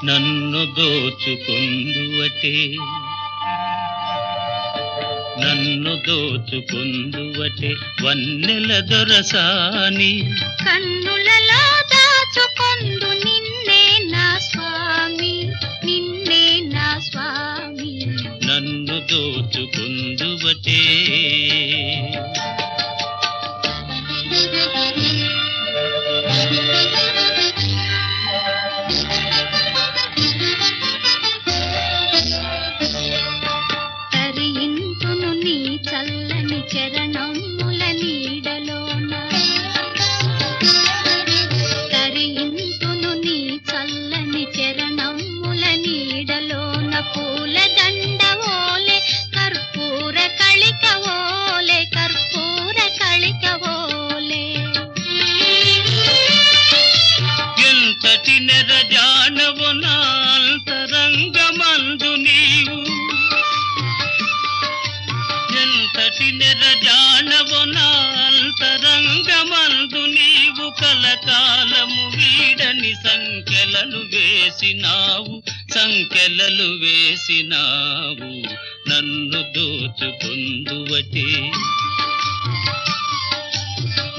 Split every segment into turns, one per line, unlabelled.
నన్ను దోచుకొందువటే నన్ను దోచుకొందువటే వన్నెల దొరసాని
కన్నులలో దాచుకొందు నిన్నే నా స్వామి నిన్నే నా స్వామి
నన్ను దోచుకొందువటే
తరింతును నీ చల్లని చరణముల నీడలోన తరింతును నీ చల్లని చరణముల నీడలోన పూల దండవోలే కర్పూర కళికవోలే కర్పూర కళికవోలే
ఎంతటి నెరజానవు నా అంతరంగమందు నీవు ఎంతటి నెరజానవు నా అంతరంగమందు నీవు కలకాలము వీడని సంఖ్యలను వేసినావు నన్ను దోచుకొందువటే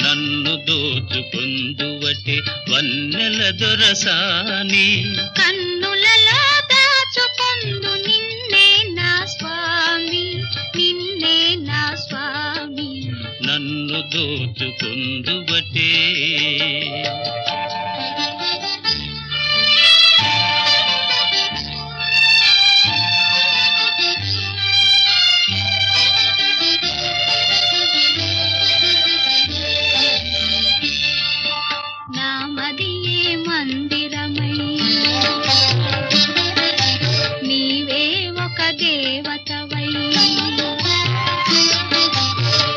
నన్ను దోచుకొందువటే వన్నెల దొరసాని
కన్నులలో దాచుకొందు నిన్నే నా స్వామి నిన్నే నా స్వామి
నన్ను దోచుకొందువటే
నామదియే మందిరమై నీవే ఒక దేవతవై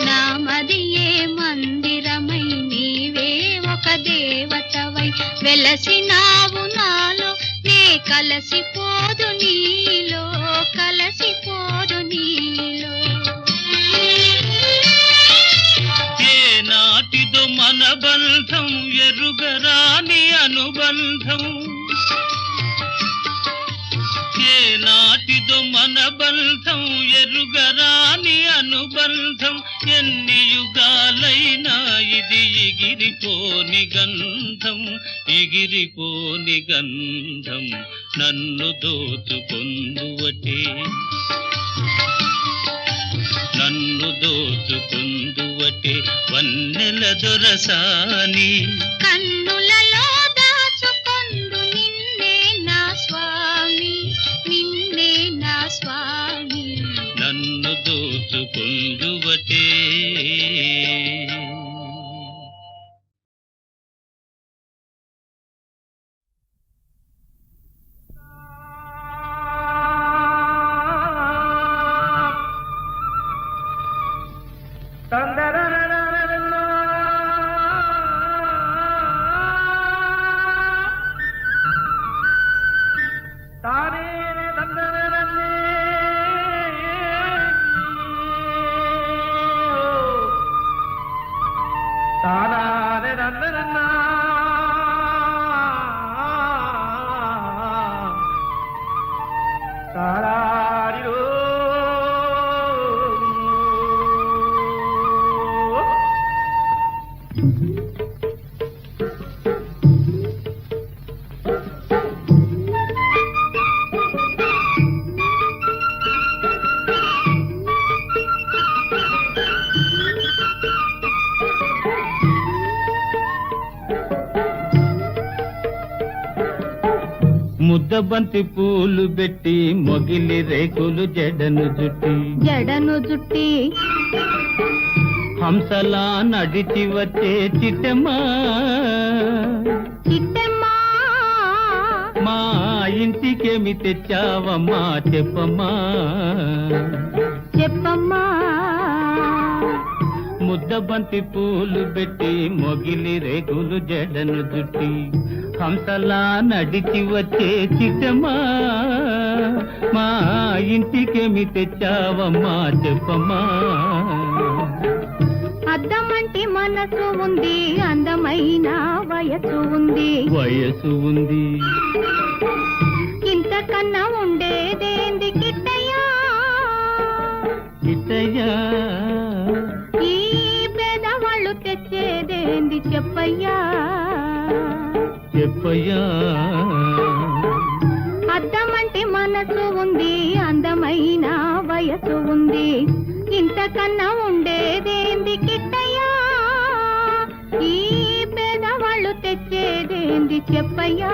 నామదియే మందిరమై నీవే ఒక దేవతవై వెలసినావు నాలో నే కలసిపోదు నీలో కలసిపోదు నీలో
ఏ నాటిదో మన బంధం ఎరుగరాని అనుబంధం ఏ నాటిదో మన బంధం ఎరుగరాని అనుబంధం ఎన్ని యుగాలైనా ఇది ఎగిరిపోని గంధం నన్ను దోచుకొందువటే నన్ను దోచుకొందువటే వన్నెల దొరసాని
కన్నులలో దాచుకొందు నిన్నే నా స్వామి నిన్నే నా స్వామి
నన్ను దోచుకొందువటే ముద్దబంతి పూలు పెట్టి మొగిలి రేకులు జడను జుట్టి హంసలా నడిచి వచ్చే చిట్టమ్మా మా ఇంటికేమి తెచ్చావమ్మా చెప్పమ్మా ముద్దబంతి పూలు పెట్టి మొగిలి రేకులు జడను జుట్టి హంసలా నడిచి వచ్చే చిట్టమ్మా మా ఇంటికేమి తెచ్చావమ్మా చెప్పమ్మా
అద్దమంటి మనసు ఉంది, అందమైన వయసు ఉంది.
వయసు ఉంది,
ఇంతకన్నా ఉండేదేంది కిట్టయ్యా?
కిట్టయ్యా
ఈ పేదవాళ్ళు తెచ్చేదేంది చెప్పయ్యా?
చెప్పయ్యా
అద్దమంటి మనసు ఉంది, అందమైన వయసు ఉంది. ఇంతకన్నా ఉండేదేంది కిట్టయ్యా? ఈ పేదవాళ్ళు తెచ్చేదేంది చెప్పయ్యా?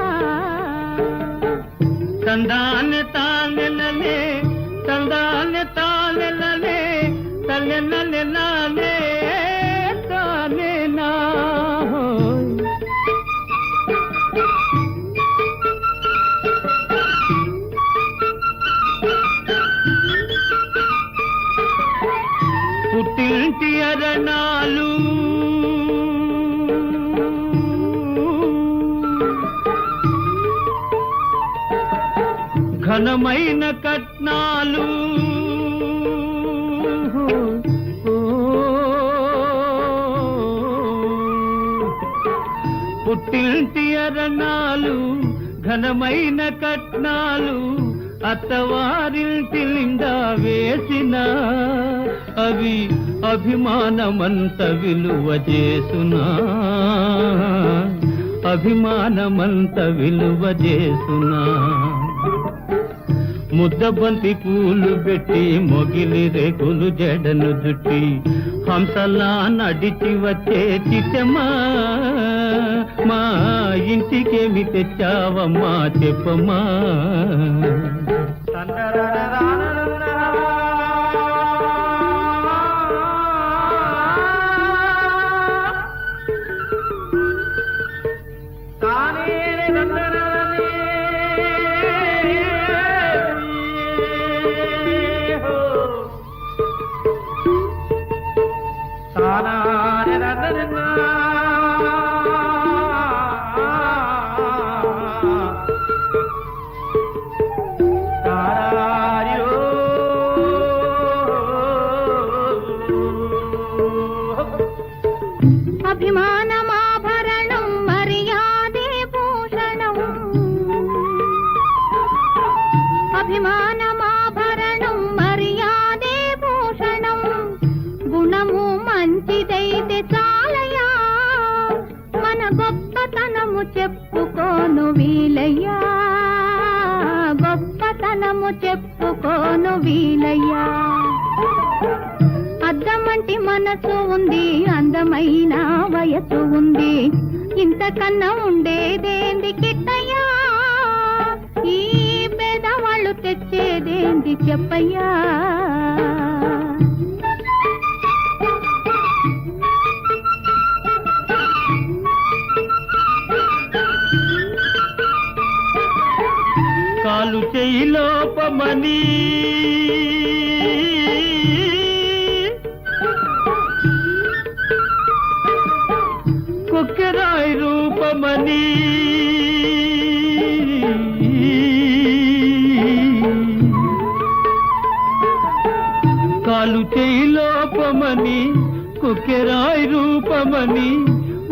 తందాన్ని తానెలలే, తందాన్ని తానెలలే, తల్లెనలెలాలే తానేనా. పుట్టింటి అరణాలు ఘనమైన కట్నాలు, పుట్టింటి అరణాలు ఘనమైన కట్నాలు, అత్తవారింటి నిండా వేసిన అవి అభిమానమంత విలువ చేసునా, అభిమానమంత విలువ చేసునా. ముద్దబంతి పూలు పెట్టి మొగిలి రేకులు జడను జుట్టి హంసలా నడిచి వచ్చే చిట్టమ్మా, మా ఇంటికేమి తెచ్చావమ్మా చెప్పమ్మా.
అభిమానమాభరణం మర్యాదే భూషణం, అభిమానమాభరణం మర్యాదే భూషణం. గుణము మంచిదైతే చాలయ్యా, మన గొప్పతనము చెప్పుకోను వీలయ్యా, గొప్పతనము చెప్పుకోను వీలయ్యా. అద్దమంటి మనసు ఉంది, అందమైన వయసు ఉంది. ఇంతకన్నా ఉండేదేంది కిట్టయ్యా? ఈ పేదవాళ్ళు తెచ్చేదేంది చెప్పయ్యా?
కాలు చెయ్యి లోపమని కొక్కెరాయి రూపమని, కాలు చెయ్యి లోపమని కొక్కెరాయి రూపమని,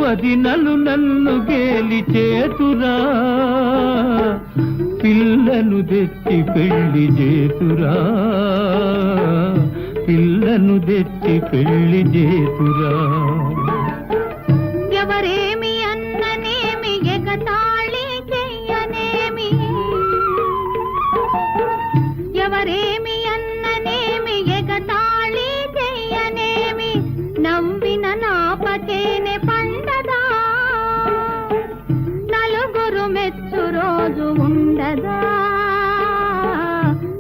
వదినలు నన్ను గేలి చేతురా, పిల్లను తెచ్చి పెళ్లి చేతురా, పిల్లను తెచ్చి పెళ్లి చేతురా.
ఎవరేమి అన్ననేమి ఎగతాళి చెయ్యనేమి, ఎవరేమి అన్ననేమి ఎగతాళి చెయ్యనేమి. నమ్మిన నాపచేనే పండదా, నలుగురు మెచ్చు రోజు ఉండదా,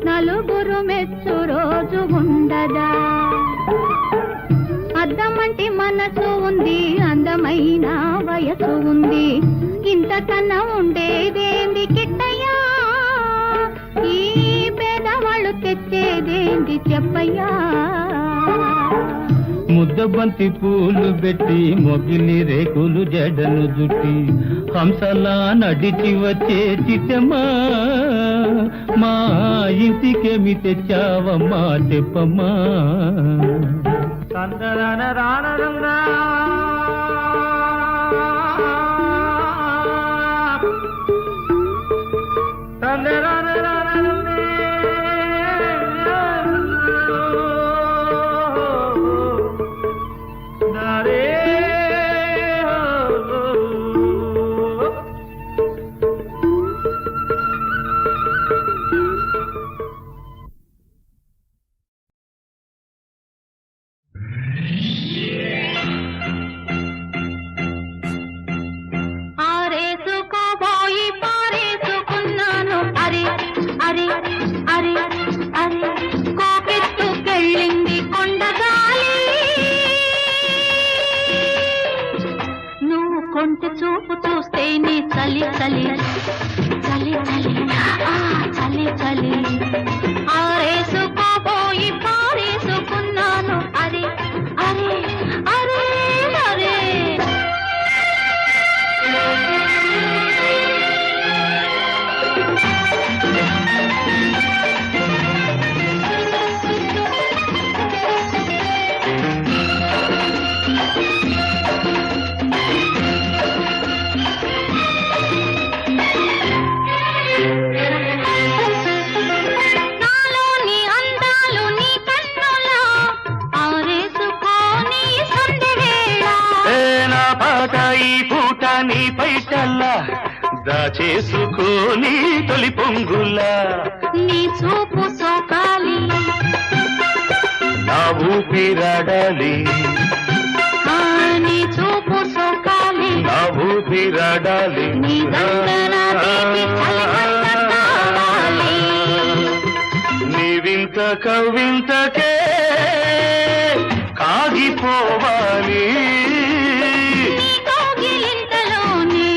నలుగురు మెచ్చు రోజు ఉండదా. అద్దమంటి మనసు ఉంది, అందమైన వయసు ఉంది. ఇంతకన్నా ఉండేదేంది కిట్టయ్యా? ఈ పేదవాళ్ళు తెచ్చేదేంది చెప్పయ్యా?
ముద్దబంతి పూలు పెట్టి మొగిలి రేకులు జడను జుట్టి హంసలా నడిచి వచ్చే చిట్టమ్మా, మా ఇంటికేమి తెచ్చావమ్మా చెప్పమ్మా.
ఆరేసుకోబోయి పారేసుకున్నాను అరే అరే అరే అరే కోకెత్తుకెళ్ళింది కొండగాలి నువ్వు కొంటె చూపు చూస్తే నీ చలి చలి చలి చలి ఆ చలి చలి ఆరేసుకోబోయి పారేసుకున్నాను అరే అరే అరే అరే నాలోని అందాలు నీ కన్నులా ఆరేసుకోని సందెవేళ
నా పాట ఈ పూట నీ పైటల్లా దాచేసుకోని తొలి పొంగులా
నీ చూపు సోకాలి
నా ఊపిరాడాలి
ఆ నీ చూపు సోకాలి
నా ఊపిరాడాలి
నీ గంగన తీపి చలిమంట కావాలి
నీ వింత కవింతకే కాగిపోవాలి
నీ కౌగిలింతలోనే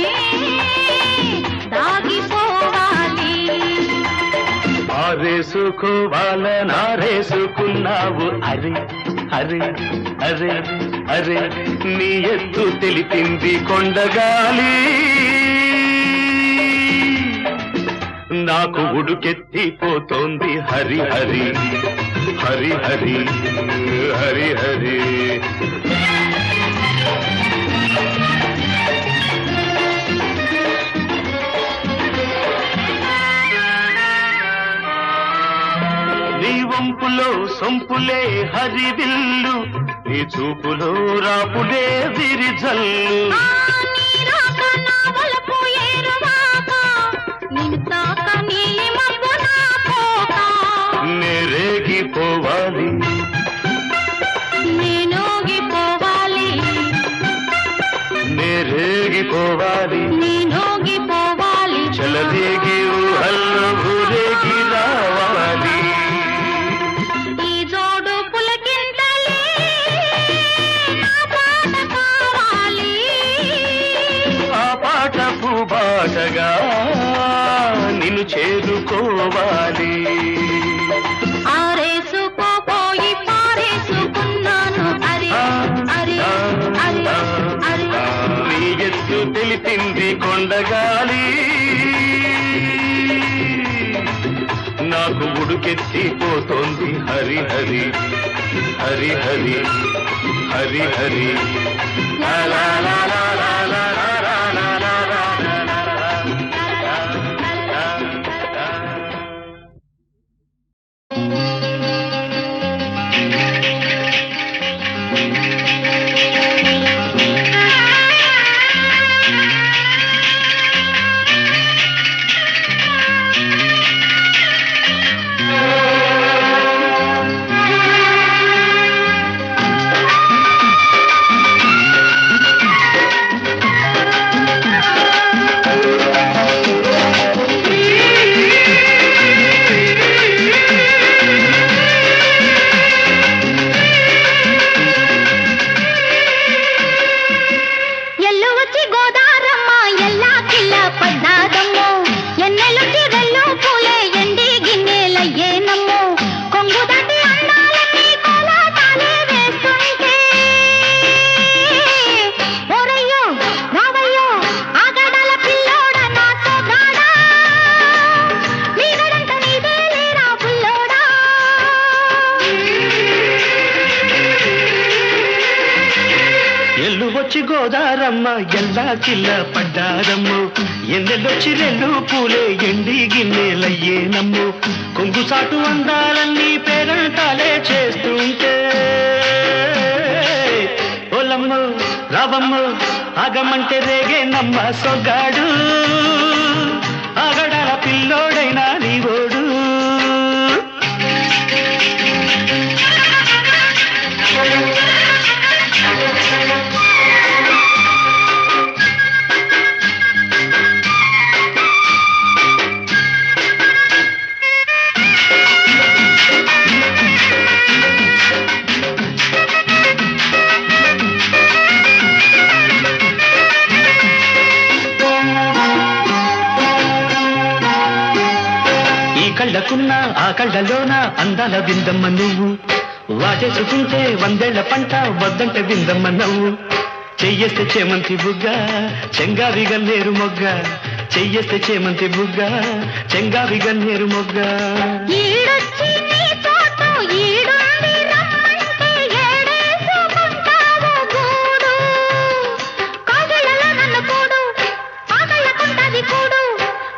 దాగిపోవాలి
ఆరేసుకోవాలనారేసుకున్నావు అరే అరే అరే అరే నీ ఎత్తు తెలిపింది కొండగాలి నాకు ఉడుకెత్తిపోతోంది హరి హరి హరి హరి హరి హరి నీ వంపులో సొంపులే హరివిల్లు నీ చూపులో రాపుడే విరిజల్లు
ఆ నీ రాక నా వలపు ఏరువాక నిన్ను తాక నీలి మబ్బు నా పోక
నేరేగిపోవాలి
నేనోగిపోవాలి
నేరేగిపోవాలి
నేనోగిపోవాలి
చలదేగి ఊహల్లో ఊరేగి రావాలి
ఈ జోడు పులకింతలే నా పాట కావాలి
ఆ పాట పూబాటగా నిన్ను చేరుకోవాలి
ఆరేసుకోపోయి పారేసుకున్నాను అరే అరే అరే అరే
నీ ఎత్తు తెలిపింది కొండగాలి నాకు ఉడుకెత్తిపోతోంది హరి హరి హరి హరి హరి హరి లా లా లా లా లా లా లా లా లా లా లా లా. గోదారమ్మ ఎల్లా కిల్ల పడ్డారమ్ము ఎన్నెల్లొచ్చి రెండు పూలే ఎండి గిన్నెలయ్యేనమ్ము కొంగు సాటు అందాలన్నీ పేరంటాలే చేస్తుంటే ఓలమ్ము రావమ్ము ఆగమంటే రేగే నమ్మ సొగాడు ఆగడాల పిల్లోడైనా నీవోడు కళ్ళకున్న ఆ కళ్ళలోన అందాల విందమ్మ నువ్వు వాటేసుకుంటే వందేళ్ల పంట వద్దంటే విందమ్మ నవ్వు చెయ్యేస్తే చేమంతి బుగ్గ చెంగావి గన్నేరు మొగ్గ చెయ్యేస్తే చేమంతి బుగ్గ చెంగావి గన్నేరు మొగ్గ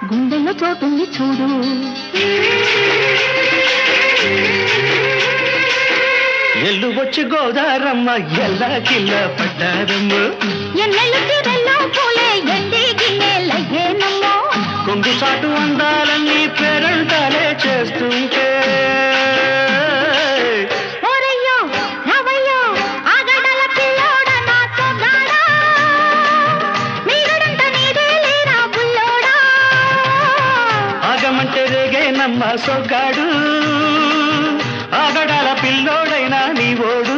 గుండెల్లో చోటుంది చూడు
ఎల్లు వచ్చి గోదారమ్మ ఎల్లా కిల్ల పడ్డారమ్మ
ఎన్నెల్లు తీరెల్లో పూలే ఎండి గిన్నెలయ్యేనమ్మో
కొంగు సాటు అందాలన్నీ పేరంటాలే చేస్తుంటే
ఓరయ్యో రావయ్యో ఆగడాల పిల్లోడ నా సొగాడా మీగడంత నీదే లేరా బుల్లోడా
ఆగమంటే రేగే నమ్మ సొగాడు ఆగడాల పిల్లోడైనా నీవోడు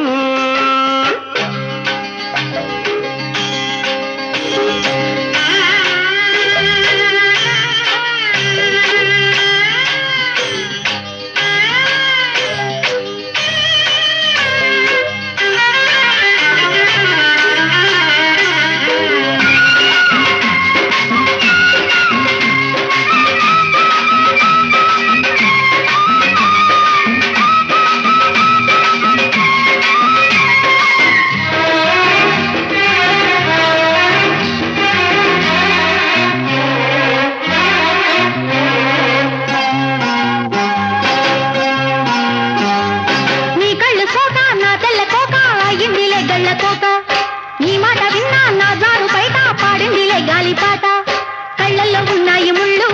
నీ మాట విన్నా నా జారు బయట పాడిందిలే గాలిపాట కళ్ళల్లో ఉన్నాయి ముళ్ళు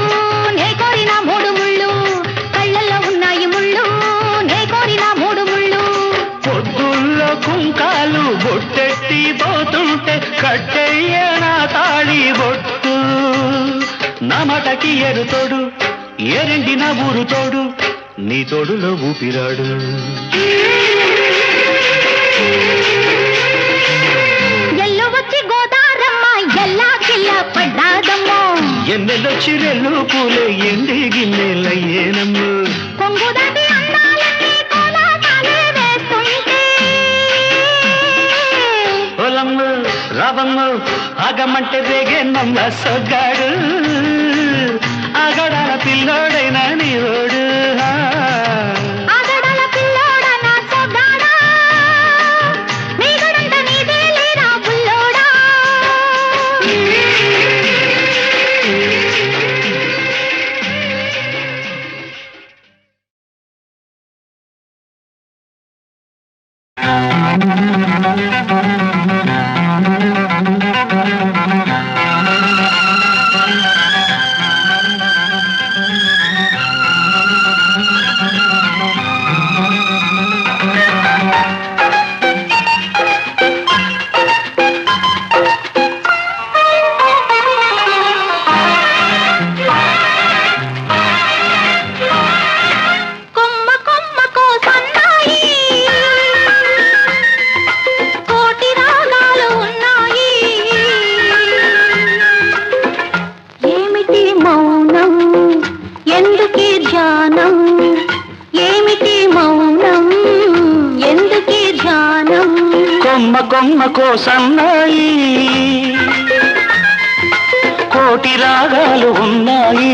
నే కోరిన మూడు ముళ్ళు కళ్ళల్లో ఉన్నాయి ముళ్ళు నే కోరిన మూడు ముళ్ళు
పొద్దుల్లో కుంకాలు బొట్టెట్టి పోతుంటే కట్టెయ్య నా తాళి బొట్టు నా మాటకి ఎరుతోడు ఏరెండి నా ఊరు తోడు నీ తోడులో ఊపిరాడు ఎన్నెల్లొచ్చి రెల్లు పూలే ఎండి గిన్నెలయ్యేనమ్ము
కొంగు దాటి అందాలన్నీ కోలాటాలే వేస్తుంటే
ఓలమ్ము రావమ్ము ఆగమంటే రేగే నమ్మ సొగ్గాడు ఆగడాల పిల్లోడైనా నీవోడు
ఆగడాల పిల్లోడ నా సొగ్గాడా మీగడంత నీదే లేరా బుల్లోడా
కొమ్మకో సన్నాయి కోటి రాగాలు ఉన్నాయి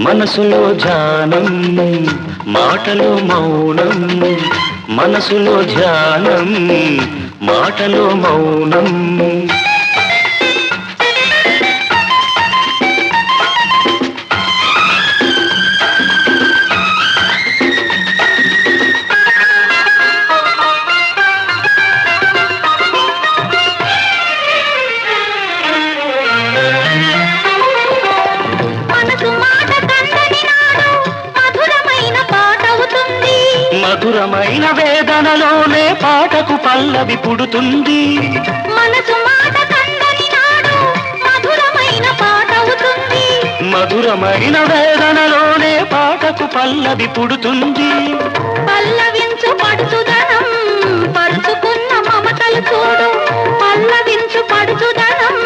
మనసులో ధ్యానం మాటలో మౌనం మనసులో ధ్యానం మాటలో మౌనం మధురమైన వేదనలోనే పాటకు పల్లవి పుడుతుంది
మనసు మాట కందని నాడు మధురమైన పాట అవుతుంది
మధురమైన వేదనలోనే పాటకు పల్లవి పుడుతుంది
పల్లవించు పడుచుదనం పరుచుకున్న మమతలు చూడు పల్లవించు పడుచుదనం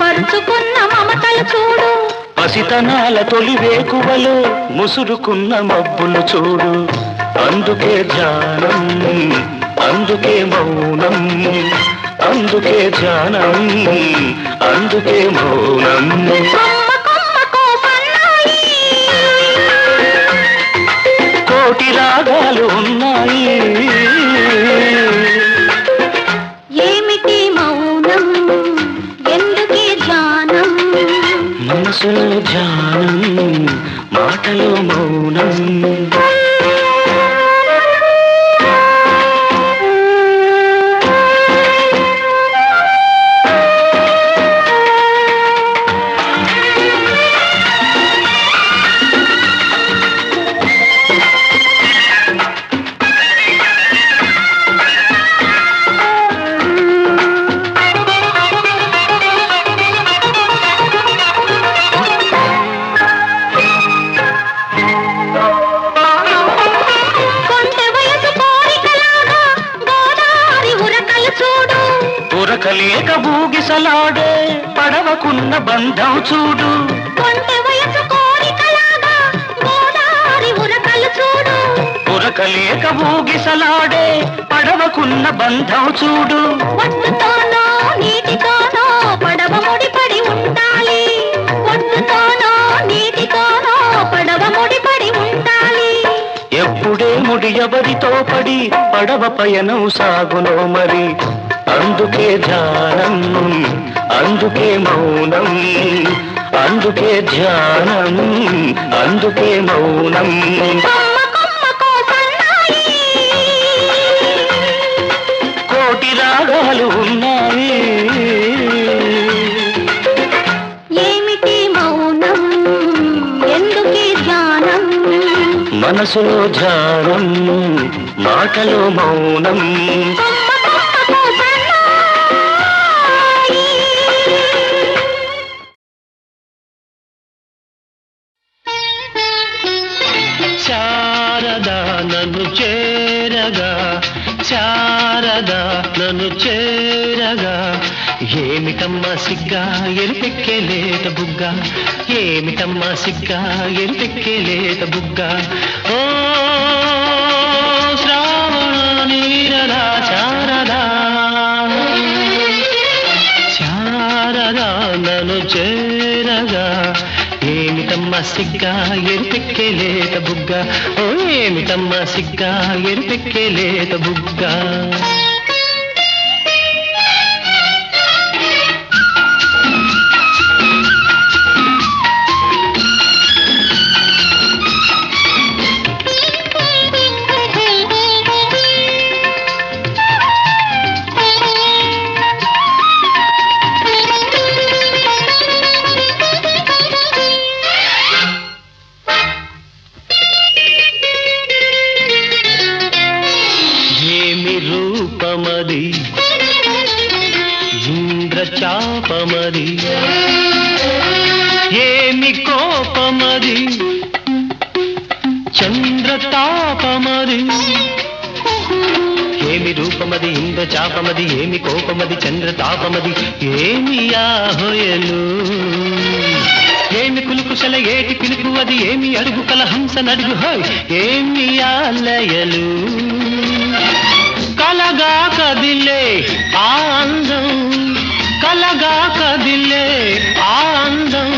పరుచుకున్న మమతలు చూడు
పసితనాల తొలి వేకువలో ముసురుకున్న మబ్బులు చూడు అందుకే ధ్యానం అందుకే మౌనం అందుకే ధ్యానం అందుకే మౌనం కోటి రాగాలు ఉన్నాయి
ఏమిటి మౌనం ఎందుకే ధ్యానం
మనసులో ధ్యానం మాటలో మౌనం ఉరకలేక బూగిసలాడే పడవకున్న బంధం చూడు ఉరకలేక బూగిసలాడే పడవకున్న బంధం చూడు
ఒడ్డుతోనో నీటితోనో పడవ ముడిపడి ఉండాలి ఒడ్డుతోనో నీటితోనో పడవ ముడిపడి ఉండాలి
ఎప్పుడే ముడి ఎవరితో పడి పడవ పయనం సాగునో మరి అందుకే ధ్యానం అందుకే మౌనం అందుకే ధ్యానం అందుకే మౌనం కోటి రాగాలు ఉన్నాయి
ఏమిటి మౌనం ఎందుకే ధ్యానం
మనసులో ధ్యానం మాటలో మౌనం శారదా నన్ను చేరగా శారదా నన్ను చేరగా ఏమిటమ్మా సిగ్గా ఎరిపెక్కేలేత బుగ్గ ఏమిటమ్మా సిగ్గా ఎరిపెక్కేలేత బుగ్గ ఓ శ్రావణ నీరదా శారదా శారదా నన్ను చేరగా ఏమిటమ్మా సిగ్గా ఎరిపెక్కేలేత బుగ్గ ఓ ఏమిటమ్మా సిగ్గా ఎరిపెక్కేలేత బుగ్గ రూపమది ఇంద్రచాపమది ఏమి కోపమది చంద్రతాపమది ఏమి రూపమది ఇంద్రచాపమది ఏమి కోపమది చంద్రతాపమది ఏమి ఆహోయలు ఏమి కులుకుశల ఏటి పిలుపు అది ఏమి అడుగు కల హంస నడుగు హోయ్ ఏమి ఆలయలు కలగా కదిలే ఆనందం కలగా కదిలే ఆనందం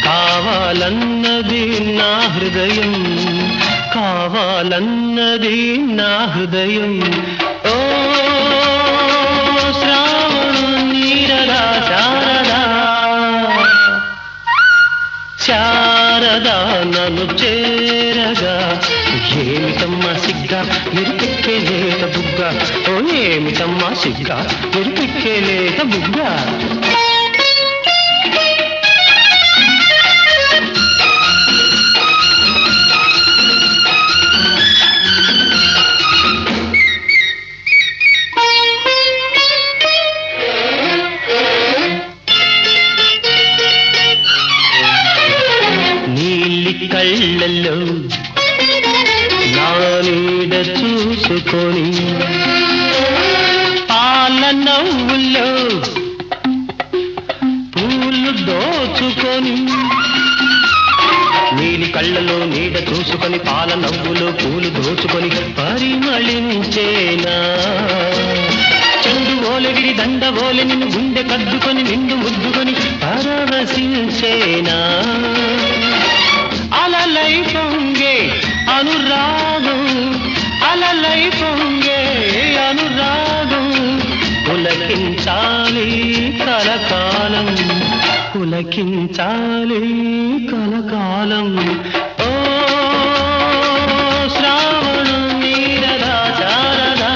కావాలన్నది నా హృదయం కావాలి కావాలన్నది నా హృదయం ఓ శ్రావణ నీరదా శారదా శారదా నన్ను చేరగా ఏమిటమ్మా సిగ్గా ఎరుపెక్కేలేత బుగ్గ ఓ ఏమిటమ్మా సిగ్గా ఎరుపెక్కేలేత బుగ్గ కళ్ళల్లో నా నీడ చూసుకొని పాల నవ్వుల్లో పూలు దోచుకొని నీలి కళ్ళలో నీడ చూసుకొని పాల నవ్వులో పూలు దోచుకొని పరిమళించేనా చెండు ఓలెగిరి దండ ఓలె నిన్ను గుండె కద్దుకొని నిండు ముద్దుకొని పరవశించేనా అలలై పొంగే అనురాగం అలలై పొంగే అనురాగం పులకించాలి కలకాలం పులకించాలి కలకాలం ఓ శ్రావణ నీరదా శారదా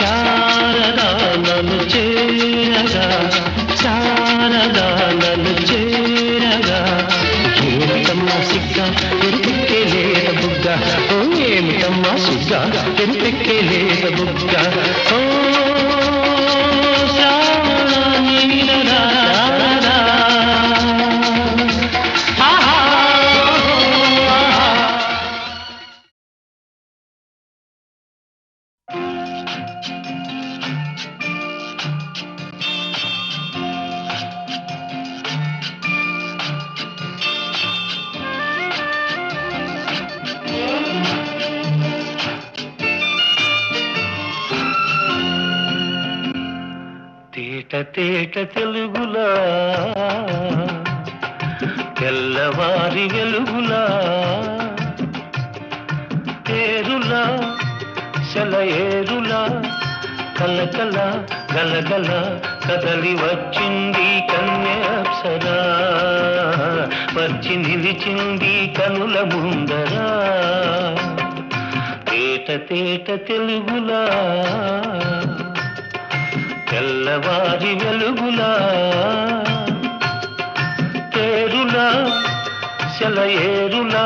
శారదా నన్ను చేరగా శారదా నన్ను చేరగా ఏమిటమ్మా సిగ్గా ఎరుపెక్కేలేత బుగ్గ ఓ ఏమిటమ్మా సిగ్గా ఎరుపెక్కేలేత బుగ్గ ఓ శ్రావణ నీరదా శారదా తేట తెలుగులా తెల్లవారి వెలుగులా ఏరులా సెలయేరులా కలకల గలగల కదలి వచ్చింది కన్యాప్సరా వచ్చి నిలిచింది కనుల ముందరా తేట తెలుగులా తెల్లవారి వెలుగులా తేరులా సెలయేరులా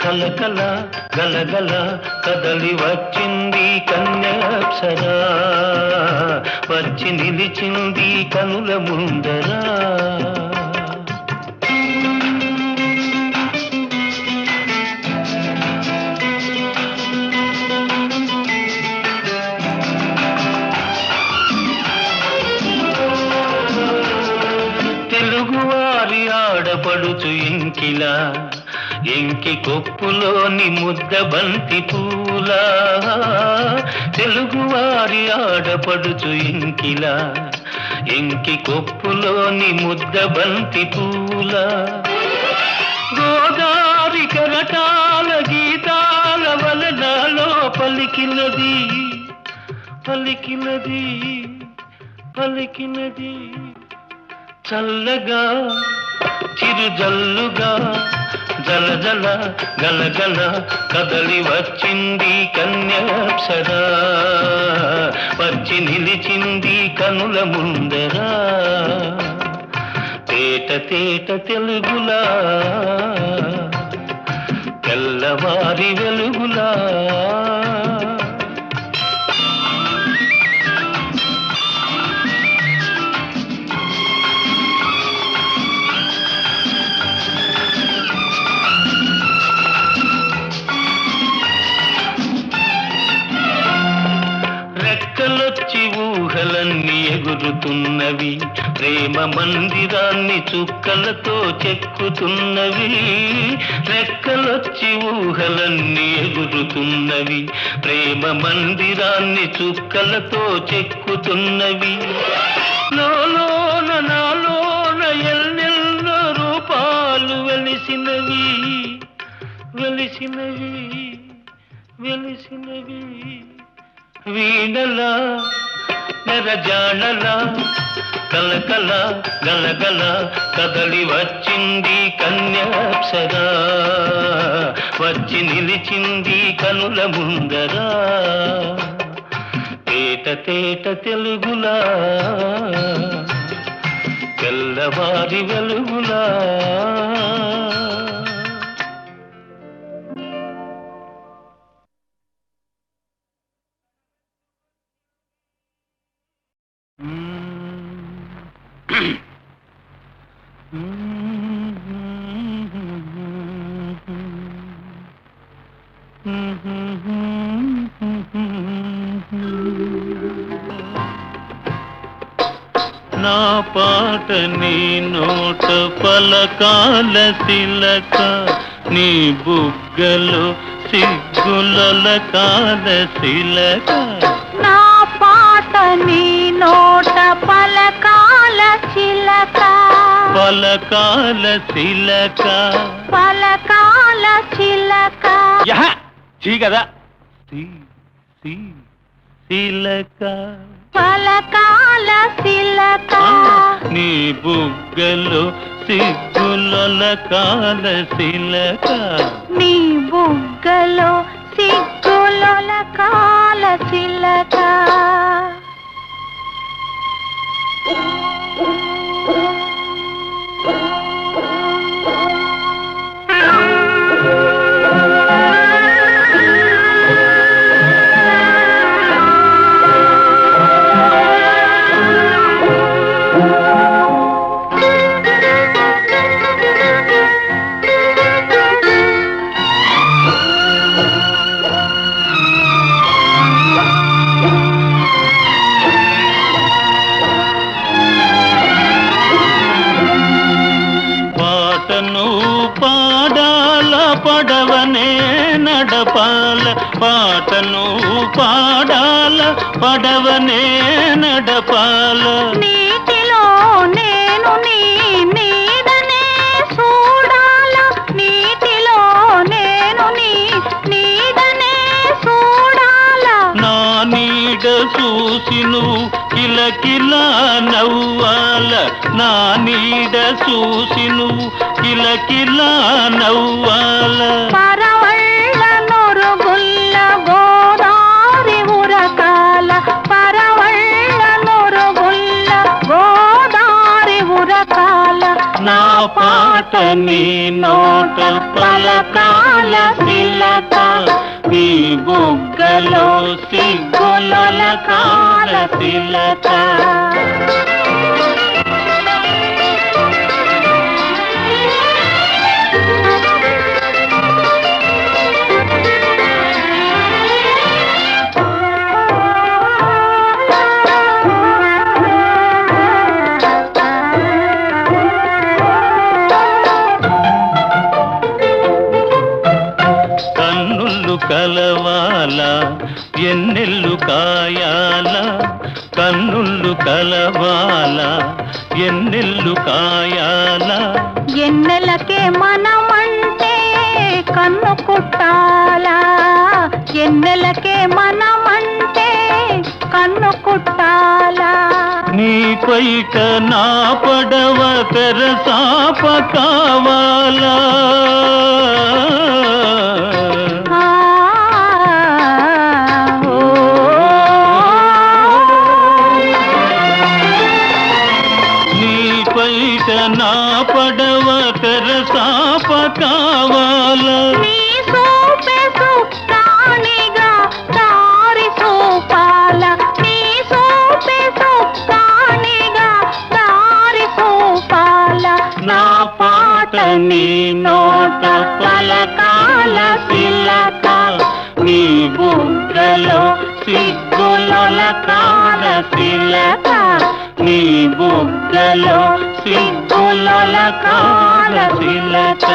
కలకల గలగల కదలి వచ్చింది కన్యాప్సరా వచ్చి నిలిచింది కనుల ముందరా తెలుగువారి ఆడపడుచు ఇంకిలా ఎంకి కొప్పులోని ముద్ద బంతి పూలా తెలుగువారి ఆడపడుచు ఇంకిలా ఎంకి కొప్పులోని ముద్ద బంతి పూలా గోదారి కరటాల గీతాల వలనాలో పలికినది పలికినది పలికినది చల్లగా చిరుజల్లుగా జలజల గలగల కదలి వచ్చింది కన్యాప్సరా వచ్చి నిలిచింది కనుల ముందరా తేట తెలుగులా తెల్లవారి వెలుగులా రెక్కలొచ్చి ఊహలన్నీ ఎగురుతున్నవి ప్రేమ మందిరాన్ని చుక్కలతో చెక్కుతున్నవి రెక్కలొచ్చి ఊహలన్నీ ఎగురుతున్నవి ప్రేమ మందిరాన్ని చుక్కలతో చెక్కుతున్నవి లోలోన నాలోన ఎన్నెన్నో రూపాలు వెలిసినవి వెలిసినవి వెలిసినవి వీణలా నెరజాడలా కలకల గలగల కదలి వచ్చింది కన్యాప్సరా వచ్చి నిలిచింది కనుల ముందరా తేట తేట తెలుగులా తెల్లవారి వెలుగులా నా పాట నీ నోట పలకాల తిలక నీ బుగ్గలు సిగ్గుల కాల శిలక
నా పాట నీ నోట పలకాల చిలక
పలకాల శిలక
పలకాల చిలక
కదా శిలక
పలకాల శిలక
నీ బుగ్గలు సిగ్గుల కాల శిలక
నీ బుగ్గలో సిగ్గుల కాల చిలక
పాడాల పడవనే నడపాల పాటను పాడాల పడవనే నడపాల
నీటిలో నేను నీ నీడనే చూడాల నీటిలో నేను నీ నీడనే చూడాల
నా నీడ చూసి నువ్వు కిలకిలా నవ్వాల నా నీడ చూసి నువ్వు కిలకిలా నవ్వాల
పరవళ్ళ నొరుగుల్ల గోదారి ఉరకాల పరవళ్ళ నొరుగుల్ల గోదారి ఉరకాల
నా పాట నీ నోట పలకాల శిలక నీ బుగ్గలో సిగ్గుల కాల శిలక కలవాల ఎన్నెల్లు కాయాల కన్నుళ్ళు కలవాల ఎన్నెల్లు కాయాల
ఎన్నెలకే మనమంటే కన్ను కుట్టాలా ఎన్నెలకే మనమంటే కన్ను కుట్టాలా
నీ పైట నా పడవ తెరసాప కావాలా నా పడవ తెరసాప కావాల
నీ సోపే సుక్కానిగా దారి సోపాల నీ సోపే సుక్కానిగా దారి సోపాల
నా పాట నీ నోట పలకాల శిలక నీ బుగ్గలో సిగ్గుల కాల శిలక నీ బుగ్గలో సిగ్గుల కాల శిలక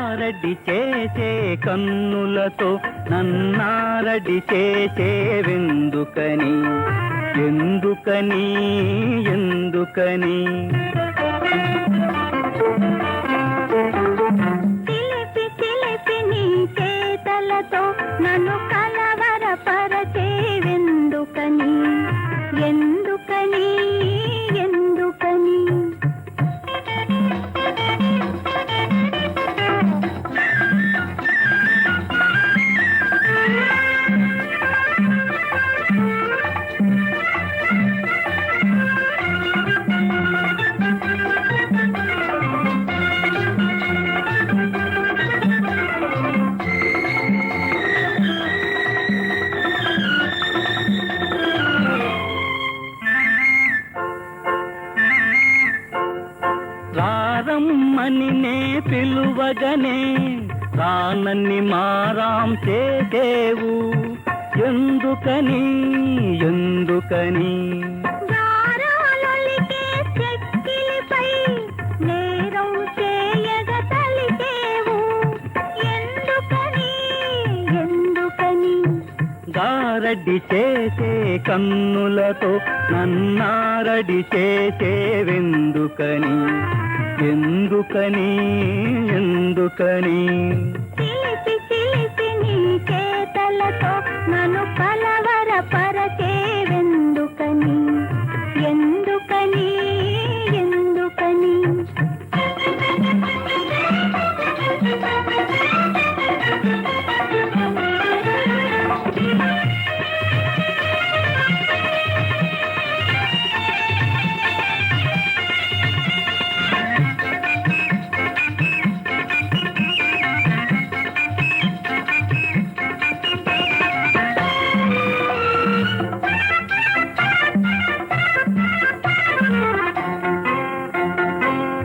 గారడి చేసే కన్నులతో నన్నారడి చేసేవెందుకని ఎందుకని ఎందుకని
చిలిపి చిలిపి నీ చేతలతో నన్ను కలవరపరచేవెందుకని ఎందుకని ఎందుకని
రారమ్మని నే పిలువగనే రానన్ని మారాం చేసేవు ఎందుకని ఎందుకని
గారాలొలికే చెక్కిలిపై నేరం చేయగ తలిచేవు ఎందుకని ఎందుకని
గారడి చేసే కన్నులతో నన్నారడి చేసేవెందుకని ఎందుకని ఎందుకని
చిలిపి చిలిపి నీ చేతలతో నన్ను కలవరపరచేవెందుకని ఎందుకని ఎందుకని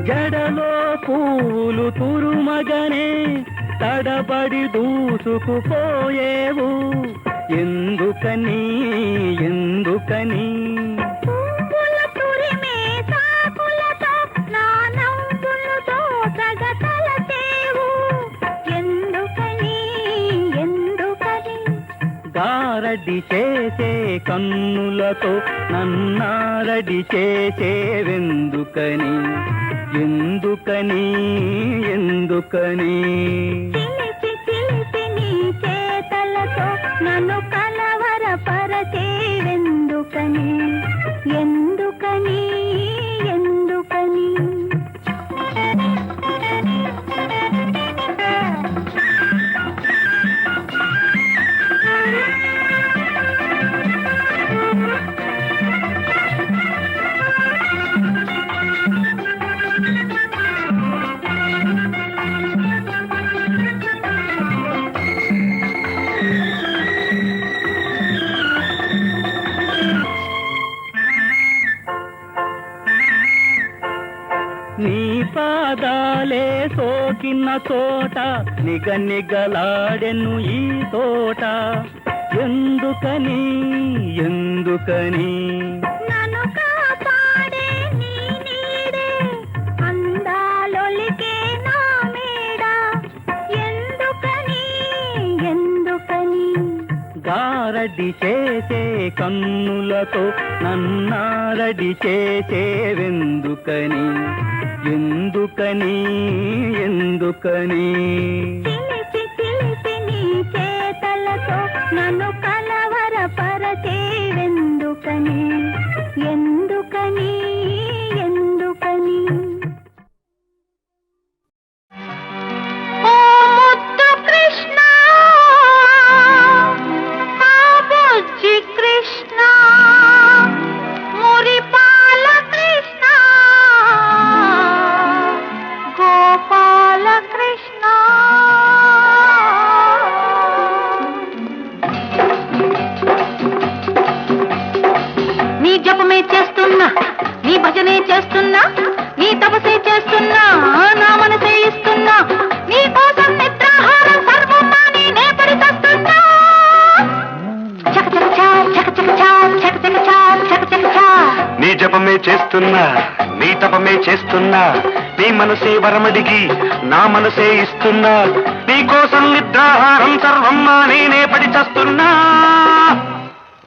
జడలో పూలు తురుమగనే తడబడి దూసుకుపోయేవు ఎందుకని ఎందుకని
పువ్వుల తురిమే సాకులతో నా నవ్వులు దోచగతలచేవు ఎందుకని ఎందుకని
గారడి చేసే కన్నులతో నన్నారడి చేసేవెందుకని ఎందుకని ఎందుకని
చిలిపి చిలిపి నీ చేతలతో నన్ను కలవరపరచేవెందుకని ఎందుకని ఎందుకని
నీ పాదాలే సోకిన చోట నిగనిగలాడెను ఈ తోట ఎందుకని ఎందుకని
నన్ను కాపాడే నీ నీడే అందాలొలికే నా మేడ ఎందుకని ఎందుకని
గారడి చేసే కన్నులతో నన్నారడి చేసేవెందుకని ఎందుకని ఎందుకని
చిలిపి చిలిపి నీ చేతలతో నన్ను కలవరపరచేవెందుకని ఎందుకని ఎందుకని ఓ ముద్దు కృష్ణ నా బుజ్జి కృష్ణ మురిపాల కృష్ణ గోపాల కృష్ణ నీ జపమే చేస్తున్నా నీ భజనే చేస్తున్నా నీ తపసే చేస్తున్నా నా మనసే ఇస్తున్నా నీ కోసం నిద్రాహారం సర్వం మాని నే పరితస్తున్నా చక చక చా చక చక చా చక చక చా చక చక చా
నీ జపమే చేస్తున్నా నీ తపమే చేస్తున్నా నీ మనసే వరమడిగి నా మనసే ఇస్తున్నా, నీ కోసం నిద్రాహారం సర్వమ్మా నేనే పడి చస్తున్నా.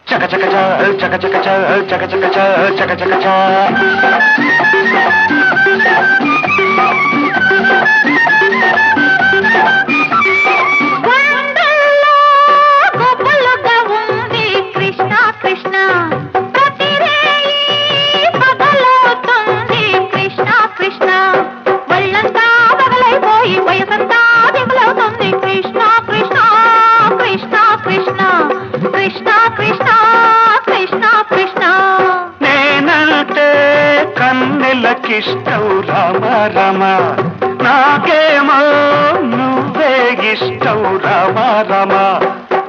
చక చక చ చక చక చ చక చక చ చక చక చ. కన్నెలకిష్టం రామ రామ, నాకేమో నువ్వే ఇష్టం రామ రామ.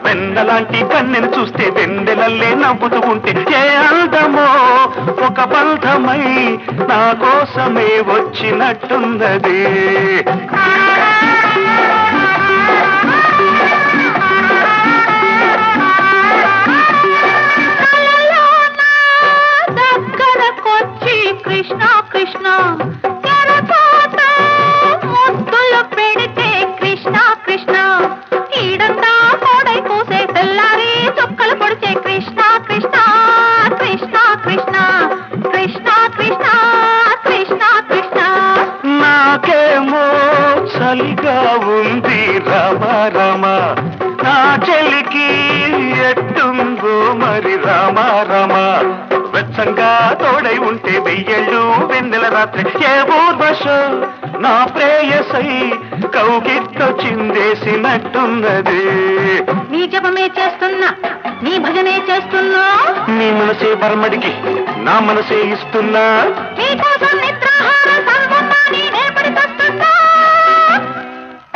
వెన్నలాంటి కన్నెను చూస్తే వెన్నెలల్లే నవ్వుతూ ఉంటే ఏ అందమో ఒక బంధమై నా కోసమే వచ్చినట్టున్నది.
కృష్ణ కృష్ణ ముద్దులు పెడితే కృష్ణ కృష్ణ, ఈడంతా కోడై కూసే తెల్లారి చుక్కలు పొడిచే కృష్ణ కృష్ణ కృష్ణ కృష్ణ కృష్ణ కృష్ణ కృష్ణ కృష్ణ.
నాకేమో చలిగా ఉంది రామ రామ, నా చెలికి ఎట్టుందో మరి రామ రామ. వెచ్చంగా తోడై ఉంటే వెయ్యళ్ళు వెన్నెల రాత్రి ఏ ఊర్వశో నా ప్రేయసై కౌగిట్లో చిందేసినట్టున్నది.
నీ జపమే చేస్తున్నా, నీ భజనే చేస్తున్నా,
నీ మనసే బర్మడికి నా మనసే ఇస్తున్నా,
నీ కోసం నిద్రాహారం సర్వమ్మా నేనే పడి చస్తున్నా.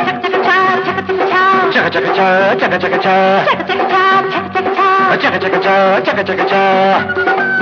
చక చక చ చక చక చ
చక చక చ చక చక చ
చక చక చ చక చక చ
చక చక చ.